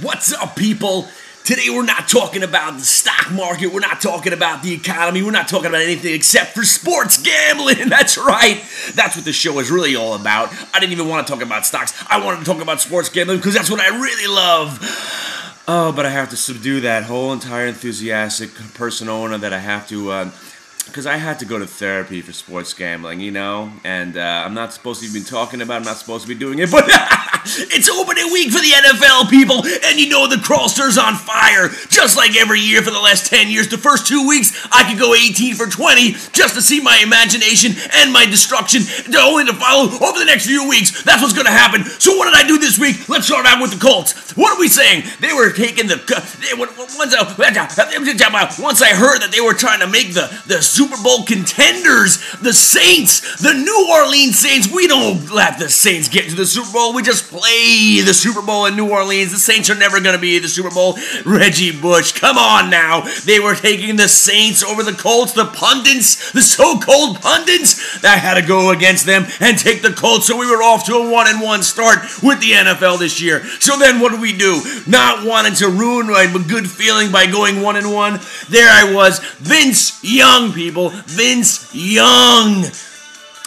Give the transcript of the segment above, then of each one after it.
What's up, people? Today we're not talking about the stock market, we're not talking about the economy, we're not talking about anything except for sports gambling. That's right. That's what the show is really all about. I didn't even want to talk about stocks. I wanted to talk about sports gambling because that's what I really love. Oh, but I have to subdue that whole entire enthusiastic persona that I have to, because I had to go to therapy for sports gambling, you know? And I'm not supposed to even be talking about it, I'm not supposed to be doing it, but it's opening week for the NFL, people, and you know the Crawster's on fire. Just like every year for the last 10 years, the first 2 weeks, I could go 18 for 20 just to see my imagination and my destruction, only to follow over the next few weeks. That's what's going to happen. So what did I do this week? Let's start out with the Colts. What are we saying? They were taking once I heard that they were trying to make the Super Bowl contenders, the Saints, the New Orleans Saints. We don't let the Saints get to the Super Bowl. We just play the Super Bowl in New Orleans. The Saints are never going to be the Super Bowl. Reggie Bush, come on now. They were taking the Saints over the Colts. The pundits, the so-called pundits, I had to go against them and take the Colts. So we were off to a 1-1 start with the NFL this year. So then what do? Not wanting to ruin my good feeling by going 1-1. There I was, Vince Young, people. Vince Young.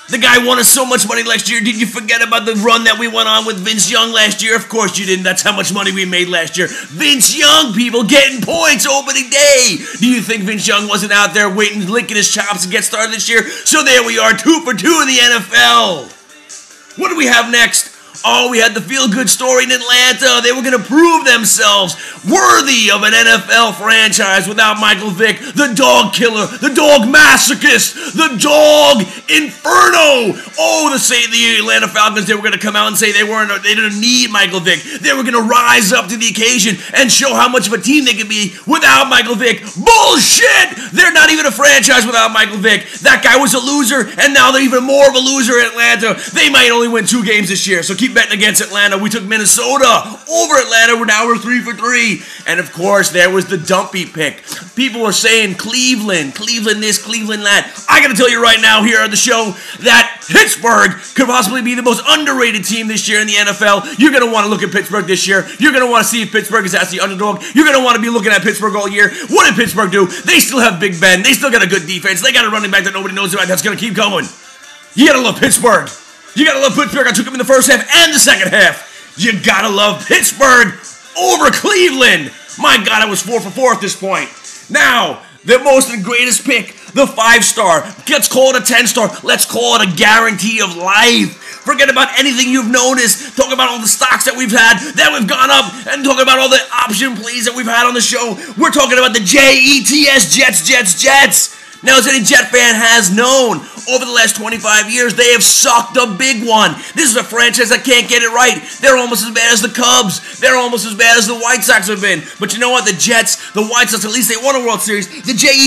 The guy won us so much money last year. Did you forget about the run that we went on with Vince Young last year? Of course you didn't. That's how much money we made last year. Vince Young, people, getting points opening day. Do you think Vince Young wasn't out there waiting, licking his chops to get started this year? So there we are, 2 for 2 in the NFL. What do we have next? Oh, we had the feel-good story in Atlanta. They were going to prove themselves worthy of an NFL franchise without Michael Vick, the dog killer, the dog masochist, the dog inferno. Oh, the Atlanta Falcons, they were going to come out and say they didn't need Michael Vick. They were going to rise up to the occasion and show how much of a team they could be without Michael Vick. Bullshit! They're not even a franchise without Michael Vick. That guy was a loser, and now they're even more of a loser in Atlanta. They might only win 2 games this year, so keep betting against Atlanta. We took Minnesota over Atlanta. We're 3 for 3. And of course, there was the dumpy pick. People were saying Cleveland this, Cleveland that. I gotta tell you right now here on the show that Pittsburgh could possibly be the most underrated team this year in the NFL. You're gonna want to look at Pittsburgh this year. You're gonna want to see if Pittsburgh is actually the underdog. You're gonna want to be looking at Pittsburgh all year. What did Pittsburgh do? They still have Big Ben. They still got a good defense. They got a running back that nobody knows about that's gonna keep going. You gotta love Pittsburgh. You gotta love Pittsburgh. I took him in the first half and the second half. You gotta love Pittsburgh over Cleveland. My God, I was 4 for 4 at this point. Now, the most and greatest pick, the 5-star. Let's call it a 10-star. Let's call it a guarantee of life. Forget about anything you've noticed. Talk about all the stocks that we've had, that we've gone up, and talk about all the option plays that we've had on the show. We're talking about the Jets, Jets. Now, as any Jet fan has known, over the last 25 years, they have sucked a big one. This is a franchise that can't get it right. They're almost as bad as the Cubs. They're almost as bad as the White Sox have been. But you know what? The Jets, the White Sox, at least they won a World Series. The Jets,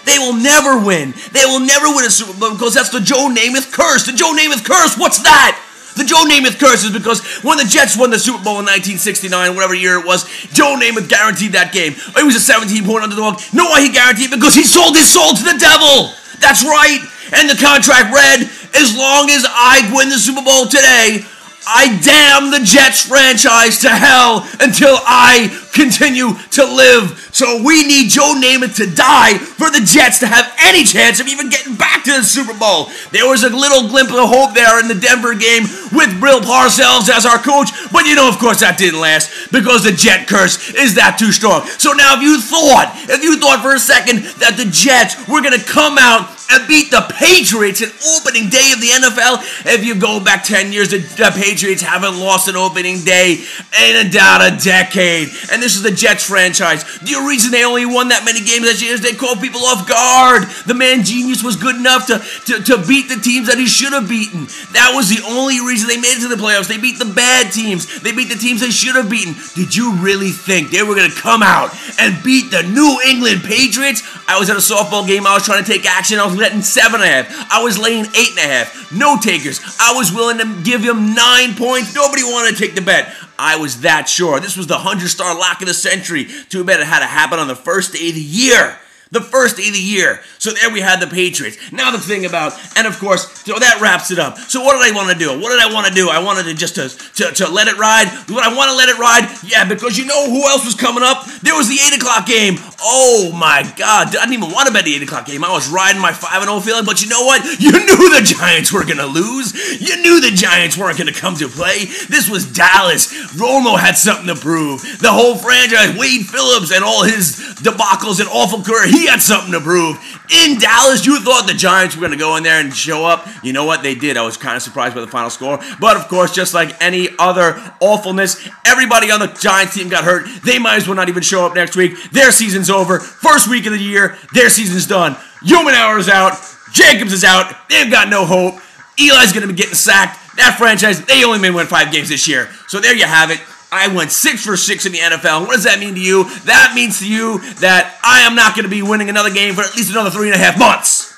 they will never win. They will never win a Super Bowl because that's the Joe Namath curse. The Joe Namath curse, what's that? The Joe Namath curse is because when the Jets won the Super Bowl in 1969, whatever year it was, Joe Namath guaranteed that game. He was a 17-point underdog. Know why he guaranteed it? Because he sold his soul to the devil. That's right. And the contract read, as long as I win the Super Bowl today, I damn the Jets franchise to hell until I continue to live. So we need Joe Namath to die for the Jets to have any chance of even getting back to the Super Bowl. There was a little glimpse of hope there in the Denver game with Bill Parcells as our coach, but you know, of course, that didn't last because the Jet curse is that too strong. So now if you thought for a second that the Jets were going to come out and beat the Patriots in opening day of the NFL, if you go back 10 years, the Patriots haven't lost an opening day in about a decade. And this is the Jets franchise. The reason they only won that many games that year is they caught people off guard. The man genius was good enough to beat the teams that he should have beaten. That was the only reason they made it to the playoffs. They beat the bad teams. They beat the teams they should have beaten. Did you really think they were going to come out and beat the New England Patriots? I was at a softball game. I was trying to take action. I was letting 7.5. I was laying 8.5. No takers. I was willing to give him 9 points. Nobody wanted to take the bet. I was that sure. This was the 100-star lock of the century. Too bad it had to happen on the first day of the year. The first day of the year. So there we had the Patriots. Now the thing about, and of course, so that wraps it up. So what did I want to do? What did I want to do? I wanted to just to let it ride. Would I want to let it ride? Yeah, because you know who else was coming up? There was the 8 o'clock game. Oh my God. I didn't even want to bet the 8 o'clock game. I was riding my 5-0 feeling, but you know what? You knew the Giants were going to lose. You knew the Giants weren't going to come to play. This was Dallas. Romo had something to prove. The whole franchise, Wade Phillips and all his debacles and awful career, he had something to prove. In Dallas, you thought the Giants were going to go in there and show up. You know what? They did. I was kind of surprised by the final score. But, of course, just like any other awfulness, everybody on the Giants team got hurt. They might as well not even show up next week. Their season's over. First week of the year, their season's done. Humanauer is out. Jacobs is out. They've got no hope. Eli's going to be getting sacked. That franchise, they only may win 5 games this year. So there you have it. I went 6 for 6 in the NFL. What does that mean to you? That means to you that I am not going to be winning another game for at least another 3.5 months.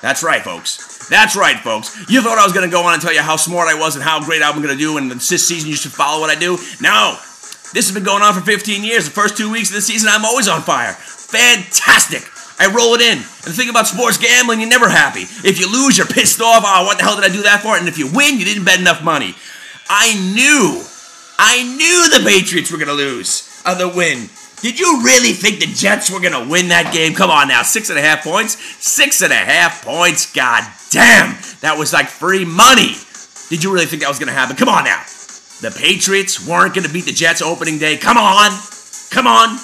That's right, folks. That's right, folks. You thought I was going to go on and tell you how smart I was and how great I'm going to do, and this season you should follow what I do? No. This has been going on for 15 years. The first 2 weeks of the season, I'm always on fire. Fantastic. I roll it in. And the thing about sports gambling, you're never happy. If you lose, you're pissed off. Oh, what the hell did I do that for? And if you win, you didn't bet enough money. I knew the Patriots were going to lose on the win. Did you really think the Jets were going to win that game? Come on now, 6.5 points? 6.5 points? God damn. That was like free money. Did you really think that was going to happen? Come on now. The Patriots weren't going to beat the Jets opening day. Come on. Come on.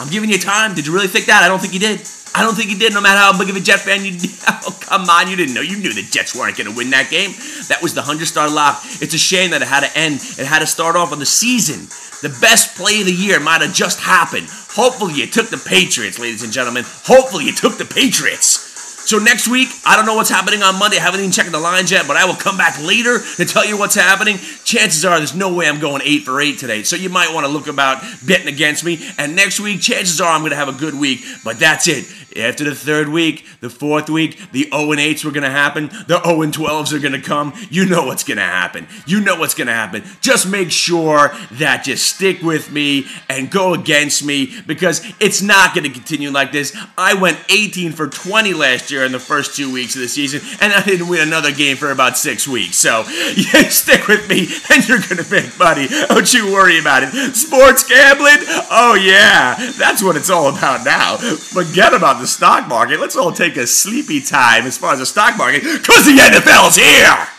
I'm giving you time. Did you really think that? I don't think you did. I don't think you did, no matter how big of a Jet fan you did. Oh, come on, you didn't know. You knew the Jets weren't going to win that game. That was the 100-star lock. It's a shame that it had to end. It had to start off on the season. The best play of the year might have just happened. Hopefully you took the Patriots, ladies and gentlemen. Hopefully you took the Patriots. So next week, I don't know what's happening on Monday. I haven't even checked the lines yet, but I will come back later to tell you what's happening. Chances are there's no way I'm going 8 for 8 today, so you might want to look about betting against me. And next week, chances are I'm going to have a good week, but that's it. After the 3rd week, the 4th week, the 0-8s were going to happen. The 0-12s are going to come. You know what's going to happen. You know what's going to happen. Just make sure that you stick with me and go against me, because it's not going to continue like this. I went 18 for 20 last year in the first 2 weeks of the season, and I didn't win another game for about 6 weeks. So, yeah, stick with me, and you're going to make money. Don't you worry about it. Sports gambling? Oh, yeah. That's what it's all about now. Forget about the stock market. Let's all take a sleepy time as far as the stock market, because the NFL's here!